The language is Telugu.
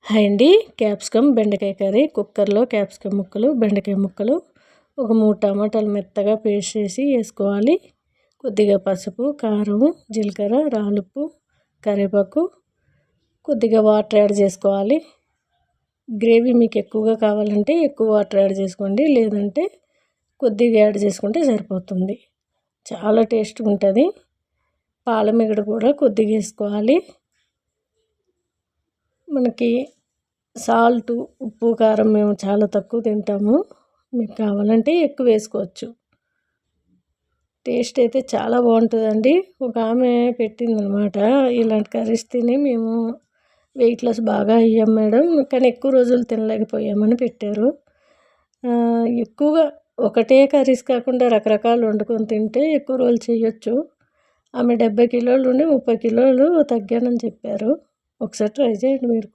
హాయ్ అండి. క్యాప్సికమ్ బెండకాయ కర్రీ. కుక్కర్లో క్యాప్సికమ్ ముక్కలు, బెండకాయ ముక్కలు, ఒక 3 టమాటాలు మెత్తగా పేస్ట్ చేసి వేసుకోవాలి. కొద్దిగా పసుపు, కారం, జీలకర్ర, రాళ్ళుప్పు, కరివేపాకు, కొద్దిగా వాటర్ యాడ్ చేసుకోవాలి. గ్రేవీ మీకు ఎక్కువగా కావాలంటే ఎక్కువ వాటర్ యాడ్ చేసుకోండి, లేదంటే కొద్దిగా యాడ్ చేసుకుంటే సరిపోతుంది. చాలా టేస్ట్గా ఉంటుంది. పాలమిగడ కూడా కొద్దిగా వేసుకోవాలి. మనకి సాల్టు, ఉప్పు, కారం మేము చాలా తక్కువ తింటాము. మీకు కావాలంటే ఎక్కువ వేసుకోవచ్చు. టేస్ట్ అయితే చాలా బాగుంటుందండి. ఒక ఆమె పెట్టిందనమాట, ఇలాంటి కర్రీస్ తిని మేము వెయిట్ లాస్ బాగా అయ్యాం మేడం, కానీ ఎక్కువ రోజులు తినలేకపోయామని పెట్టారు. ఎక్కువగా ఒకటే కర్రీస్ కాకుండా రకరకాలు వండుకొని తింటే ఎక్కువ రోజులు చేయొచ్చు. ఆమె 70 కిలోలు నుండి 30 కిలోలు తగ్గానని చెప్పారు. ఒకసారి ట్రై చేయండి మీరు కూడా.